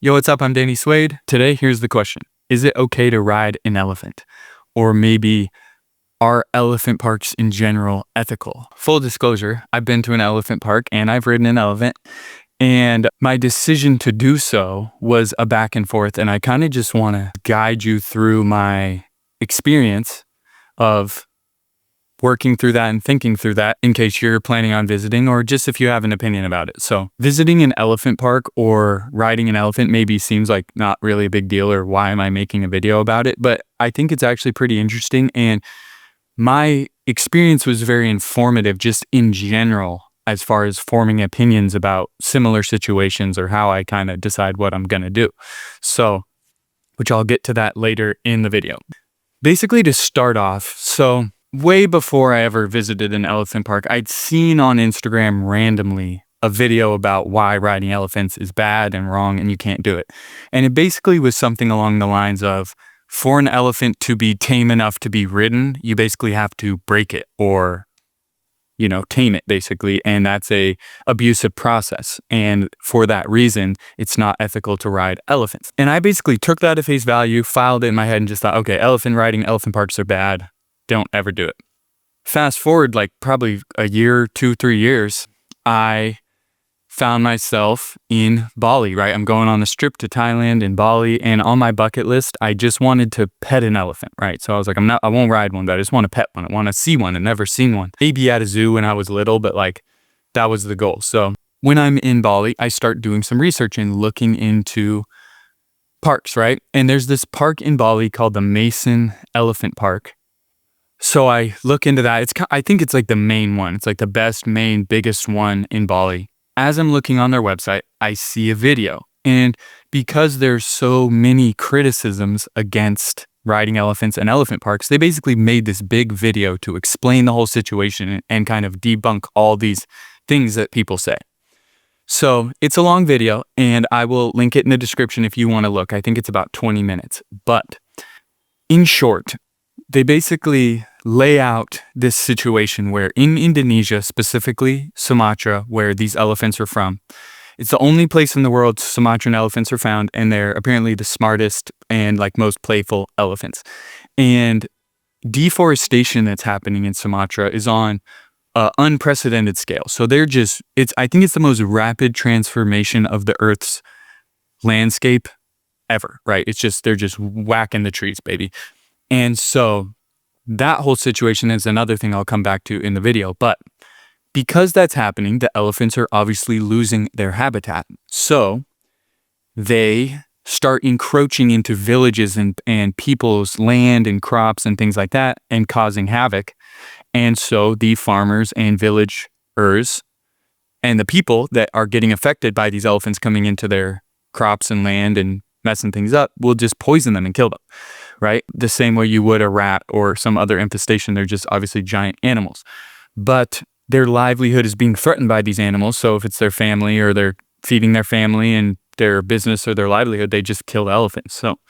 Yo, what's up? I'm Danny Suede. Today, here's the question. Is it okay to ride an elephant? Or maybe, are elephant parks in general ethical? Full disclosure, I've been to an elephant park and I've ridden an elephant. And my decision to do so was a back and forth. And I kind of just want to guide you through my experience of working through that and thinking through that in case you're planning on visiting or just if you have an opinion about it. So visiting an elephant park or riding an elephant maybe seems like not really a big deal, or why am I making a video about it? But I think it's actually pretty interesting. And my experience was very informative just in general as far as forming opinions about similar situations or how I kind of decide what I'm going to do. So, which I'll get to that later in the video. Basically, to start off, so way before I ever visited an elephant park, I'd seen on Instagram randomly a video about why riding elephants is bad and wrong and you can't do it. And it basically was something along the lines of, for an elephant to be tame enough to be ridden, you basically have to break it or, tame it basically. And that's a abusive process. And for that reason, it's not ethical to ride elephants. And I basically took that at face value, filed it in my head and just thought, okay, elephant parks are bad. Don't ever do it. Fast forward like probably a year, 2-3 years, I found myself in Bali, right? I'm going on a trip to Thailand in Bali, and on my bucket list, I just wanted to pet an elephant, right? So I was like, I won't ride one, but I just want to pet one. I want to see one. I've never seen one. Maybe at a zoo when I was little, but like that was the goal. So when I'm in Bali, I start doing some research and looking into parks, right? And there's this park in Bali called the Mason Elephant Park. So I look into that. I think it's like the main one. It's like the best, biggest one in Bali. As I'm looking on their website, I see a video. And because there's so many criticisms against riding elephants and elephant parks, they basically made this big video to explain the whole situation and kind of debunk all these things that people say. So it's a long video, and I will link it in the description if you want to look. I think it's about 20 minutes. But in short, they basically lay out this situation where in Indonesia, specifically Sumatra, where these elephants are from, it's the only place in the world Sumatran elephants are found, and they're apparently the smartest and like most playful elephants. And deforestation that's happening in Sumatra is on an unprecedented scale. So I think it's the most rapid transformation of the Earth's landscape ever, right? They're just whacking the trees, baby. And so that whole situation is another thing I'll come back to in the video. But because that's happening, the elephants are obviously losing their habitat. So they start encroaching into villages and people's land and crops and things like that and causing havoc. And so the farmers and villagers and the people that are getting affected by these elephants coming into their crops and land and messing things up will just poison them and kill them, right? The same way you would a rat or some other infestation. They're just obviously giant animals. But their livelihood is being threatened by these animals. So if it's their family or they're feeding their family and their business or their livelihood, they just kill the elephants. So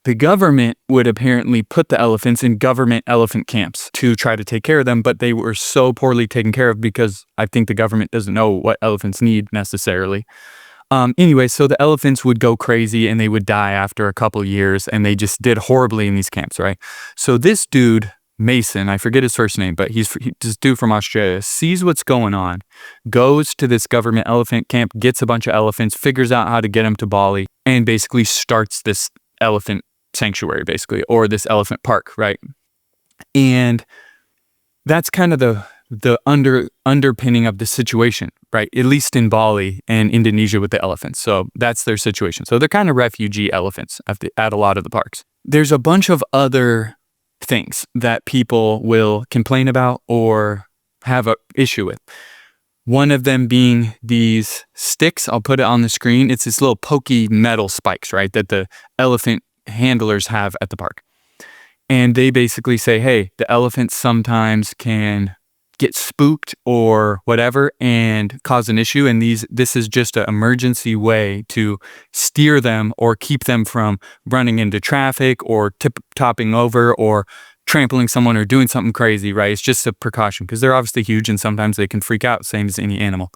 the government would apparently put the elephants in government elephant camps to try to take care of them, but they were so poorly taken care of because I think the government doesn't know what elephants need necessarily. Anyway, so the elephants would go crazy and they would die after a couple years, and they just did horribly in these camps, right? So this dude, Mason, I forget his first name, but he's this dude from Australia, sees what's going on, goes to this government elephant camp, gets a bunch of elephants, figures out how to get them to Bali, and basically starts this elephant sanctuary, basically, or this elephant park, right? And that's kind of the underpinning of the situation, right? At least in Bali and Indonesia with the elephants. So that's their situation. So they're kind of refugee elephants at a lot of the parks. There's a bunch of other things that people will complain about or have an issue with. One of them being these sticks. I'll put it on the screen. It's this little pokey metal spikes, right, that the elephant handlers have at the park. And they basically say, hey, the elephants sometimes can get spooked or whatever and cause an issue, and this is just an emergency way to steer them or keep them from running into traffic or topping over or trampling someone or doing something crazy, right? It's just a precaution because they're obviously huge and sometimes they can freak out, same as any animal.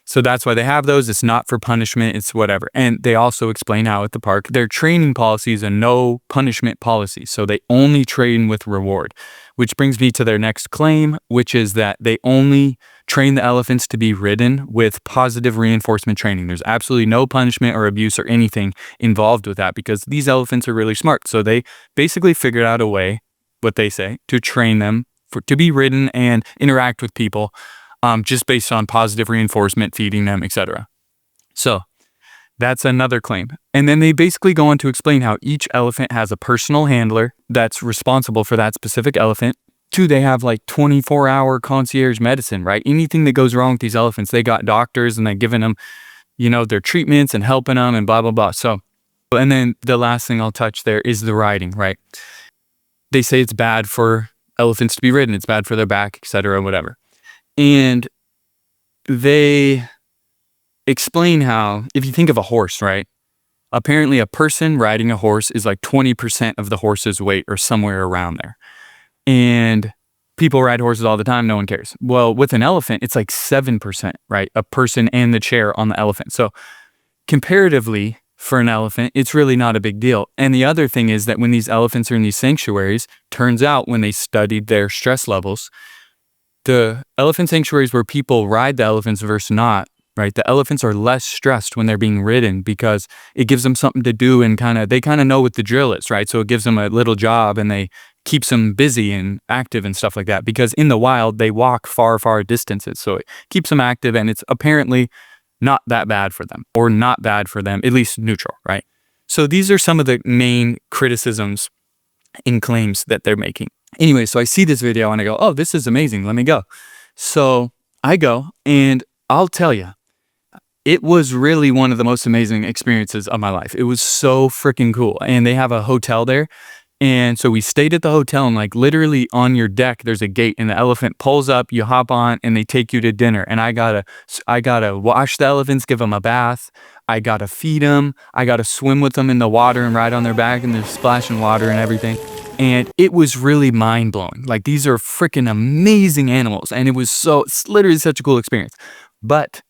So that's why they have those. It's not for punishment. It's whatever. And they also explain how at the park, their training policy is a no punishment policy. So they only train with reward, which brings me to their next claim, which is that they only train the elephants to be ridden with positive reinforcement training. There's absolutely no punishment or abuse or anything involved with that because these elephants are really smart. So they basically figured out a way, what they say, to train them to be ridden and interact with people just based on positive reinforcement, feeding them, etc. So that's another claim. And then they basically go on to explain how each elephant has a personal handler that's responsible for that specific elephant. 2, they have like 24-hour concierge medicine, right? Anything that goes wrong with these elephants, they got doctors and they're giving them, their treatments and helping them and blah, blah, blah. So, and then the last thing I'll touch there is the riding, right? They say it's bad for elephants to be ridden. It's bad for their back, etc., whatever. And they explain how, if you think of a horse, right? Apparently a person riding a horse is like 20% of the horse's weight or somewhere around there. And people ride horses all the time. No one cares. Well, with an elephant, it's like 7%, right? A person and the chair on the elephant. So comparatively, for an elephant, it's really not a big deal. And the other thing is that when these elephants are in these sanctuaries, turns out when they studied their stress levels, the elephant sanctuaries where people ride the elephants versus not, right? The elephants are less stressed when they're being ridden because it gives them something to do and they kind of know what the drill is, right? So it gives them a little job and they keeps them busy and active and stuff like that because in the wild, they walk far, far distances. So it keeps them active and it's apparently not that bad for them or not bad for them, at least neutral, right? So these are some of the main criticisms and claims that they're making. Anyway, so I see this video and I go, oh, this is amazing. Let me go. So I go and I'll tell you, it was really one of the most amazing experiences of my life. It was so freaking cool. And they have a hotel there. And so we stayed at the hotel and like literally on your deck, there's a gate and the elephant pulls up, you hop on and they take you to dinner. And I gotta wash the elephants, give them a bath. I gotta feed them. I gotta swim with them in the water and ride on their back and they're splashing water and everything. And it was really mind blowing. Like these are freaking amazing animals. And it's literally such a cool experience. But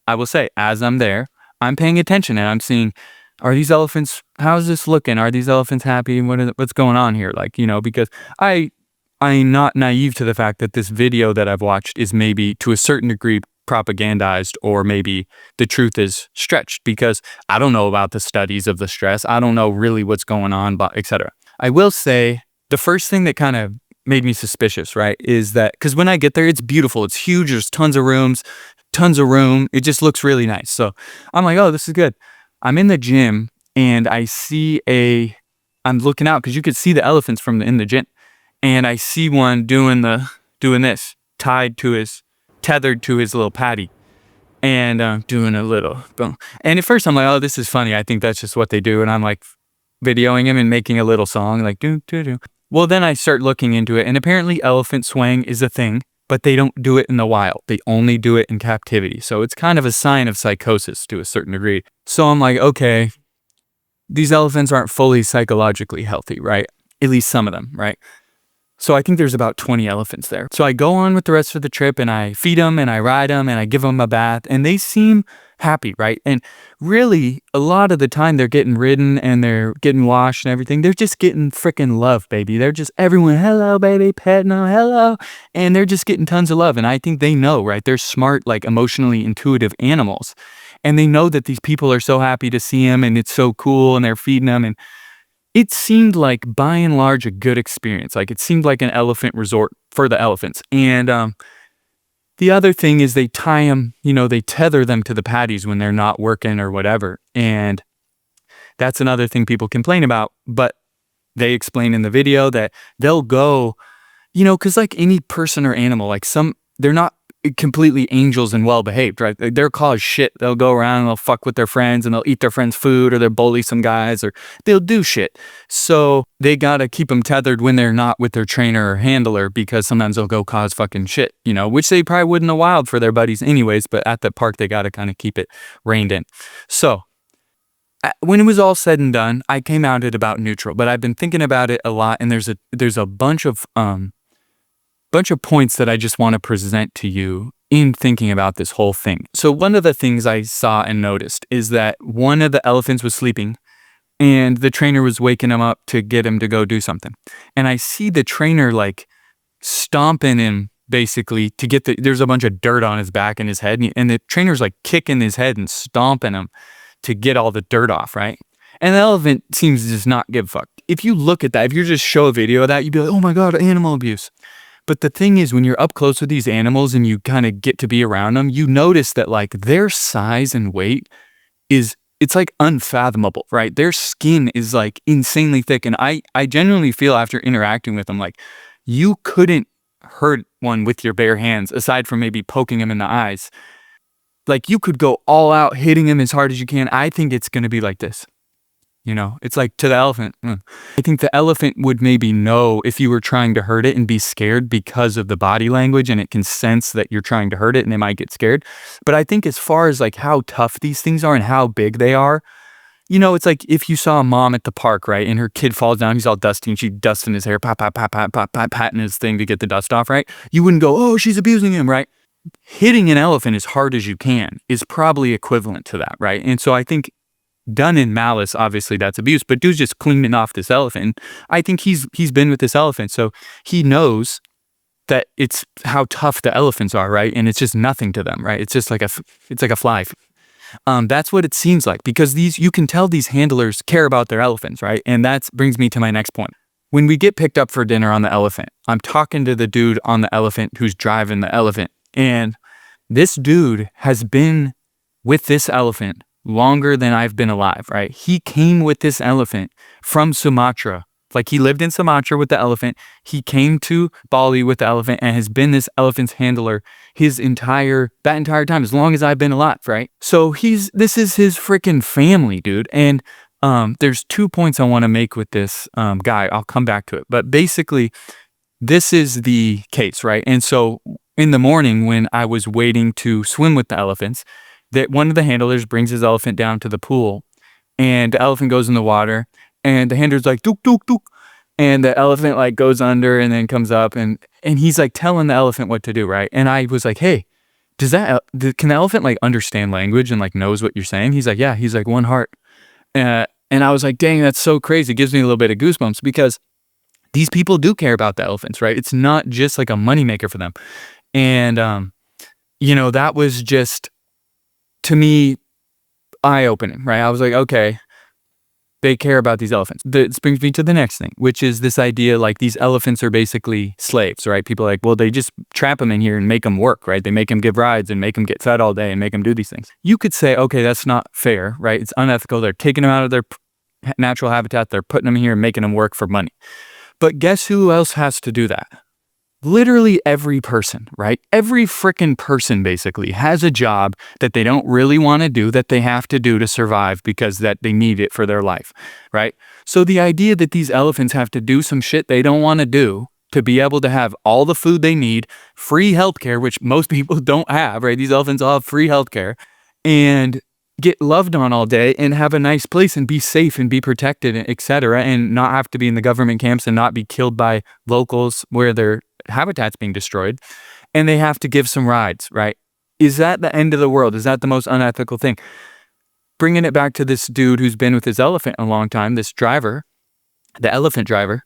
I will say, as I'm there, I'm paying attention and I'm seeing, are these elephants, how's this looking? Are these elephants happy? What's going on here? Like, because I'm not naive to the fact that this video that I've watched is maybe to a certain degree propagandized or maybe the truth is stretched because I don't know about the studies of the stress. I don't know really what's going on, etc. I will say the first thing that kind of made me suspicious, right, is that because when I get there, it's beautiful. It's huge. There's tons of room. It just looks really nice. So I'm like, oh, this is good. I'm in the gym and I'm looking out because you could see the elephants in the gym. And I see one doing this, tethered to his little paddy and doing a little boom. And at first I'm like, oh, this is funny. I think that's just what they do. And I'm like videoing him and making a little song like do, do, do. Well, then I start looking into it and apparently elephant swaying is a thing, but they don't do it in the wild. They only do it in captivity. So it's kind of a sign of psychosis to a certain degree. So I'm like, okay, these elephants aren't fully psychologically healthy, right? At least some of them, right? So I think there's about 20 elephants there. So I go on with the rest of the trip and I feed them and I ride them and I give them a bath and they seem happy, right? And really a lot of the time they're getting ridden and they're getting washed and everything. They're just getting freaking love, baby. They're just everyone, hello, baby, petting them, hello. And they're just getting tons of love. And I think they know, right? They're smart, like emotionally intuitive animals. And they know that these people are so happy to see them and it's so cool and they're feeding them. And it seemed like, by and large, a good experience. Like, it seemed like an elephant resort for the elephants. And the other thing is they tie them, they tether them to the paddies when they're not working or whatever. And that's another thing people complain about. But they explain in the video that they'll go, because like any person or animal, like they're not completely angels and well-behaved, right? They're called shit. They'll go around and they'll fuck with their friends and they'll eat their friends' food or they'll bully some guys or they'll do shit. So they gotta keep them tethered when they're not with their trainer or handler because sometimes they'll go cause fucking shit, which they probably would in the wild for their buddies anyways, but at the park they gotta kind of keep it reined in. So when it was all said and done, I came out at about neutral, but I've been thinking about it a lot and there's a bunch of points that I just want to present to you in thinking about this whole thing. So one of the things I saw and noticed is that one of the elephants was sleeping and the trainer was waking him up to get him to go do something. And I see the trainer like stomping him basically to get there's a bunch of dirt on his back and his head. And the trainer's like kicking his head and stomping him to get all the dirt off, right? And the elephant seems to just not give a fuck. If you look at that, if you just show a video of that, you'd be like, oh my God, animal abuse. But the thing is, when you're up close with these animals and you kind of get to be around them, you notice that like their size and weight it's like unfathomable, right? Their skin is like insanely thick. And I genuinely feel after interacting with them, like you couldn't hurt one with your bare hands aside from maybe poking him in the eyes. Like you could go all out hitting him as hard as you can. I think it's going to be like this. You know, it's like to the elephant. I think the elephant would maybe know if you were trying to hurt it and be scared because of the body language, and it can sense that you're trying to hurt it and they might get scared. But I think as far as like how tough these things are and how big they are, you know, it's like if you saw a mom at the park, right, and her kid falls down, he's all dusty and she's dusting his hair, patting his thing to get the dust off, right? You wouldn't go, oh, she's abusing him, right? Hitting an elephant as hard as you can is probably equivalent to that, right? And so I think done in malice, obviously that's abuse, but dude's just cleaning off this elephant. I think he's been with this elephant, so he knows that it's how tough the elephants are, right? And it's just nothing to them, right? It's just like a fly. That's what it seems like, because you can tell these handlers care about their elephants, right? And that brings me to my next point. When we get picked up for dinner on the elephant, I'm talking to the dude on the elephant who's driving the elephant, and this dude has been with this elephant longer than I've been alive, right? He came with this elephant from Sumatra. Like he lived in Sumatra with the elephant. He came to Bali with the elephant and has been this elephant's handler that entire time, as long as I've been alive, right? So this is his freaking family, dude. And there's 2 points I want to make with this guy. I'll come back to it. But basically, this is the case, right? And so in the morning when I was waiting to swim with the elephants, that one of the handlers brings his elephant down to the pool, and the elephant goes in the water, and the handler's like, dook, dook, dook. And the elephant like goes under and then comes up, and he's like telling the elephant what to do, right? And I was like, hey, can the elephant like understand language and like knows what you're saying? He's like, yeah. He's like, one heart. And I was like, dang, that's so crazy. It gives me a little bit of goosebumps, because these people do care about the elephants, right? It's not just like a moneymaker for them. And, you know, that was just, to me, eye-opening, right? I was like, okay, they care about these elephants. This brings me to the next thing, which is this idea like these elephants are basically slaves, right? People are like, well, they just trap them in here and make them work, right? They make them give rides and make them get fed all day and make them do these things. You could say, okay, that's not fair, right? It's unethical. They're taking them out of their natural habitat. They're putting them here and making them work for money. But guess who else has to do that? Literally every person, right? Every frickin' person basically has a job that they don't really want to do, that they have to do to survive because that they need it for their life, right? So the idea that these elephants have to do some shit they don't want to do to be able to have all the food they need, free healthcare, which most people don't have, right? These elephants all have free healthcare, and get loved on all day and have a nice place and be safe and be protected, etc., and not have to be in the government camps and not be killed by locals where their habitat's being destroyed, and they have to give some rides, right? Is that the end of the world? Is that the most unethical thing? Bringing it back to this dude who's been with his elephant a long time, this driver, the elephant driver,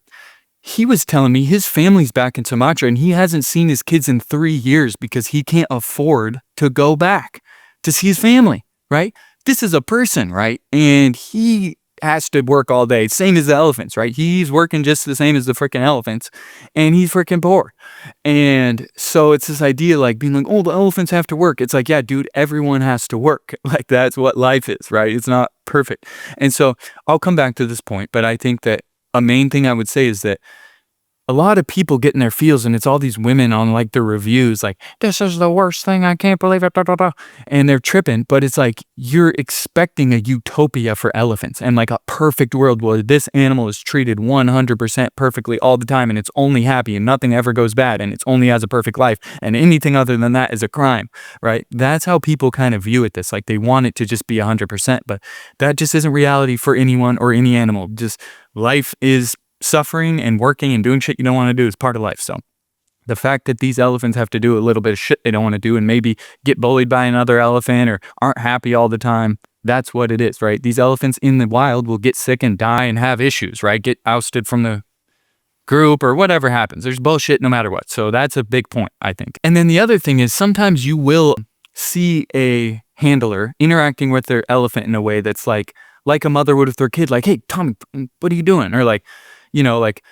he was telling me his family's back in Sumatra and he hasn't seen his kids in 3 years because he can't afford to go back to see his family, right? This is a person, right? And he has to work all day, same as the elephants, right? He's working just the same as the freaking elephants, and he's freaking poor. And so it's this idea like being like, oh, the elephants have to work. It's like, yeah, dude, everyone has to work. Like that's what life is, right? It's not perfect. And so I'll come back to this point, but I think that a main thing I would say is that a lot of people get in their feels, and it's all these women on like the reviews, like, this is the worst thing, I can't believe it, blah, blah, blah. And they're tripping, but it's like, you're expecting a utopia for elephants and like a perfect world where this animal is treated 100% perfectly all the time, and it's only happy and nothing ever goes bad, and it's only has a perfect life, and anything other than that is a crime, right? That's how people kind of view it, this, like they want it to just be 100%, but that just isn't reality for anyone or any animal. Just life is suffering, and working and doing shit you don't want to do is part of life. So The fact that these elephants have to do a little bit of shit they don't want to do and maybe get bullied by another elephant or aren't happy all the time, that's what it is, right? These elephants in the wild will get sick and die and have issues, right? Get ousted from the group or whatever happens. There's bullshit no matter what. So that's a big point, I think. And then the other thing is sometimes you will see a handler interacting with their elephant in a way that's like a mother would with their kid, like, hey, Tommy, what are you doing? Or like, you know, like,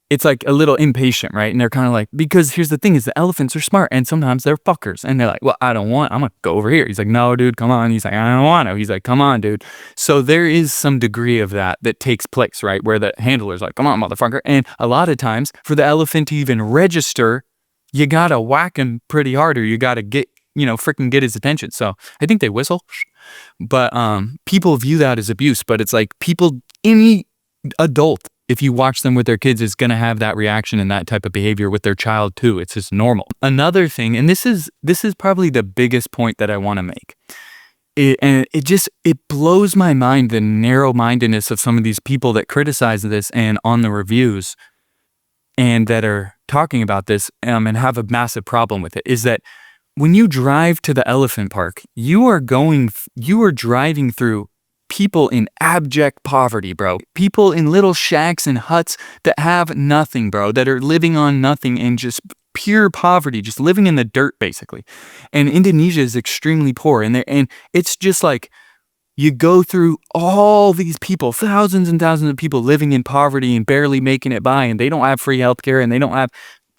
it's like a little impatient, right? And they're kind of like, because here's the thing is the elephants are smart and sometimes they're fuckers. And they're like, well, I'm gonna go over here. He's like, no, dude, come on. He's like, I don't want to. He's like, come on, dude. So there is some degree of that takes place, right? Where the handler's like, come on, motherfucker. And a lot of times for the elephant to even register, you gotta whack him pretty hard or you gotta get, freaking get his attention. So I think they whistle, but people view that as abuse, but it's like any adult, if you watch them with their kids, is going to have that reaction and that type of behavior with their child too. It's just normal. Another thing, and this is probably the biggest point that I want to make. It blows my mind, the narrow-mindedness of some of these people that criticize this and on the reviews and that are talking about this and have a massive problem with it, is that when you drive to the elephant park, you are driving through people in abject poverty, bro. People in little shacks and huts that have nothing, bro, that are living on nothing and just pure poverty, just living in the dirt, basically. And Indonesia is extremely poor. And it's just like you go through all these people, thousands and thousands of people living in poverty and barely making it by, and they don't have free healthcare and they don't have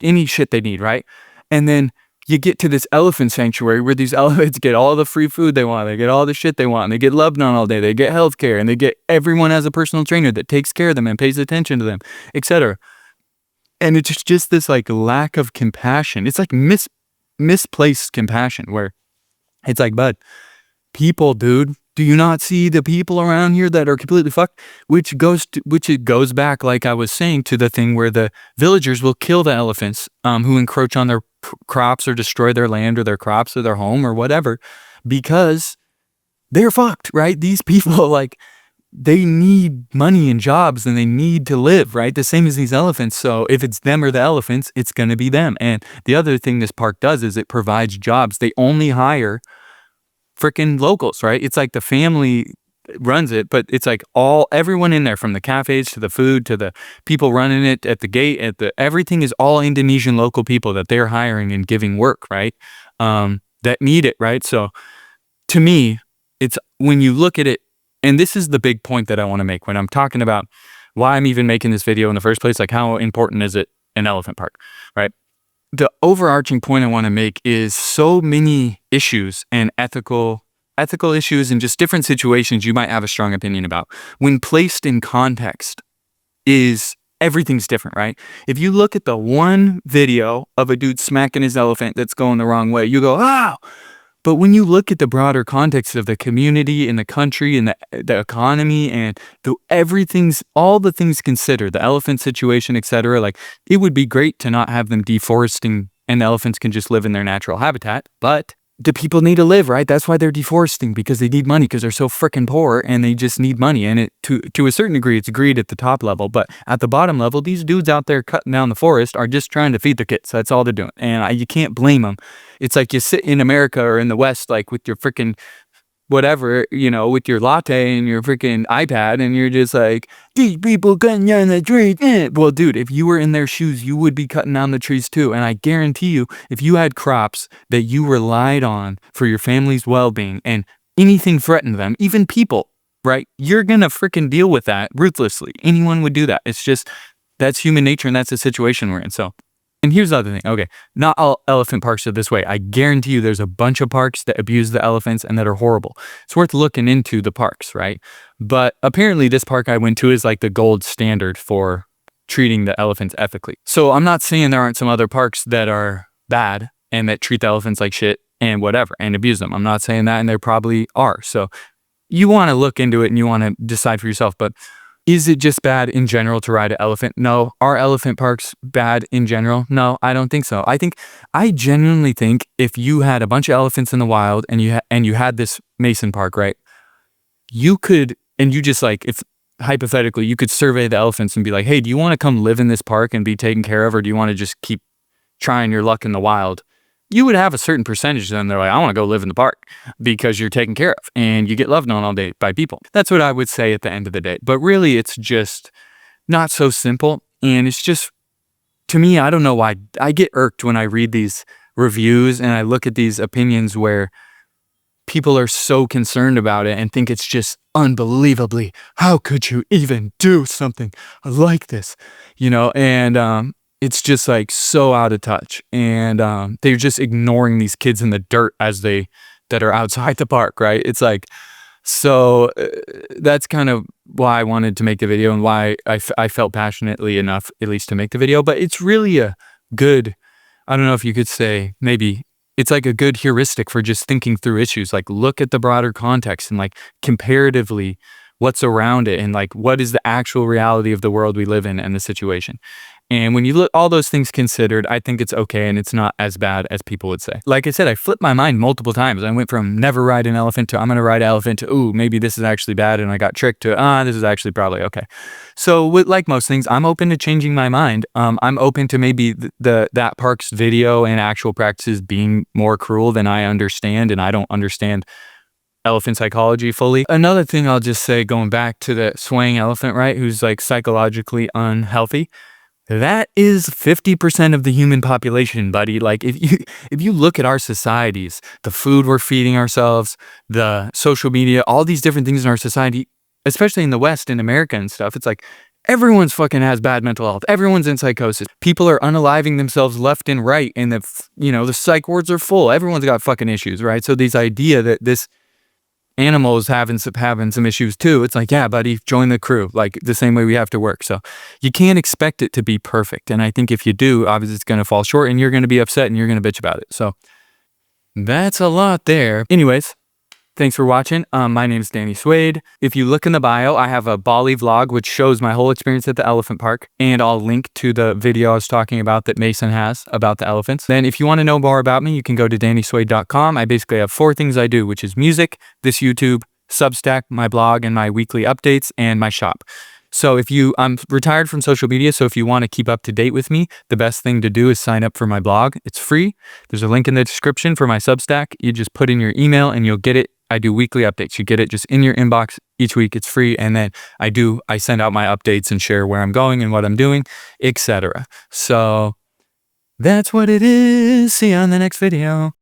any shit they need, right? And then you get to this elephant sanctuary where these elephants get all the free food they want, they get all the shit they want, and they get loved on all day, they get healthcare, and they get everyone as a personal trainer that takes care of them and pays attention to them, etc. And it's just this like lack of compassion. It's like misplaced compassion where it's like, bud, people, dude, do you not see the people around here that are completely fucked? Which it goes back, like I was saying, to the thing where the villagers will kill the elephants who encroach on their crops or destroy their land or their crops or their home or whatever, because they're fucked, right? These people, like, they need money and jobs and they need to live, right? The same as these elephants. So if it's them or the elephants, it's going to be them. And the other thing this park does is it provides jobs. They only hire freaking locals, right? It's like the family runs it, but it's like everyone in there, from the cafes to the food to the people running it at the gate, everything is all Indonesian local people that they're hiring and giving work, right? That need it, right? So to me, it's when you look at it, and this is the big point that I want to make when I'm talking about why I'm even making this video in the first place, like how important is it an elephant park, right? The overarching point I want to make is so many issues and ethical issues and just different situations you might have a strong opinion about. When placed in context, everything's different, right? If you look at the one video of a dude smacking his elephant that's going the wrong way, you go, oh! But when you look at the broader context of the community and the country and the economy and all the things considered, the elephant situation, etc., like, it would be great to not have them deforesting and the elephants can just live in their natural habitat, but the people need to live, right? That's why they're deforesting, because they need money, because they're so freaking poor and they just need money. And to a certain degree, it's greed at the top level, but at the bottom level, these dudes out there cutting down the forest are just trying to feed their kids. That's all they're doing. And you can't blame them. It's like you sit in America or in the West, like with your freaking whatever, with your latte and your freaking iPad, and you're just like, these people cutting down the trees. Well, dude, if you were in their shoes, you would be cutting down the trees too. And I guarantee you, if you had crops that you relied on for your family's well-being and anything threatened them, even people, right? You're gonna freaking deal with that ruthlessly. Anyone would do that. It's just, that's human nature, and that's the situation we're in. So, and here's the other thing. Okay, not all elephant parks are this way. I guarantee you there's a bunch of parks that abuse the elephants and that are horrible. It's worth looking into the parks, right? But apparently this park I went to is like the gold standard for treating the elephants ethically. So I'm not saying there aren't some other parks that are bad and that treat the elephants like shit and whatever and abuse them. I'm not saying that, and there probably are. So you want to look into it and you want to decide for yourself. But is it just bad in general to ride an elephant? No. Are elephant parks bad in general? No, I don't think so. I genuinely think if you had a bunch of elephants in the wild and you had this Mason Park, right? You could, and you just like, if hypothetically, you could survey the elephants and be like, hey, do you want to come live in this park and be taken care of, or do you want to just keep trying your luck in the wild, you would have a certain percentage then they're like, I want to go live in the park because you're taken care of and you get loved on all day by people. That's what I would say at the end of the day. But really, it's just not so simple. And it's just, to me, I don't know why. I get irked when I read these reviews and I look at these opinions where people are so concerned about it and think it's just unbelievably, how could you even do something like this? And it's just like so out of touch. And they're just ignoring these kids in the dirt that are outside the park, right? It's like, so that's kind of why I wanted to make the video and why I felt passionately enough, at least, to make the video. But it's really a good, I don't know if you could say, maybe it's like a good heuristic for just thinking through issues. Like, look at the broader context and like comparatively what's around it and like what is the actual reality of the world we live in and the situation. And when you look all those things considered, I think it's okay and it's not as bad as people would say. Like I said, I flipped my mind multiple times. I went from never ride an elephant to I'm going to ride an elephant to, ooh, maybe this is actually bad, and I got tricked to, this is actually probably okay. So like most things, I'm open to changing my mind. I'm open to maybe that park's video and actual practices being more cruel than I understand, and I don't understand elephant psychology fully. Another thing I'll just say, going back to the swaying elephant, right, who's like psychologically unhealthy, that is 50% of the human population, buddy. Like, if you look at our societies, the food we're feeding ourselves, the social media, all these different things in our society, especially in the West, in America and stuff, it's like everyone's fucking has bad mental health. Everyone's in psychosis. People are unaliving themselves left and right, and the psych wards are full. Everyone's got fucking issues, right? So this idea that this animal is having some issues too, it's like, yeah, buddy, join the crew, like the same way we have to work. So you can't expect it to be perfect. And I think if you do, obviously it's going to fall short and you're going to be upset and you're going to bitch about it. So that's a lot there. Anyways, thanks for watching. My name is Danny Suede. If you look in the bio, I have a Bali vlog, which shows my whole experience at the elephant park. And I'll link to the video I was talking about that Mason has about the elephants. Then if you want to know more about me, you can go to dannysuede.com. I basically have 4 things I do, which is music, this YouTube, Substack, my blog, and my weekly updates, and my shop. So I'm retired from social media, so if you want to keep up to date with me, the best thing to do is sign up for my blog. It's free. There's a link in the description for my Substack. You just put in your email and you'll get it. I do weekly updates. You get it just in your inbox each week. It's free. And then I send out my updates and share where I'm going and what I'm doing, etc. So that's what it is. See you on the next video.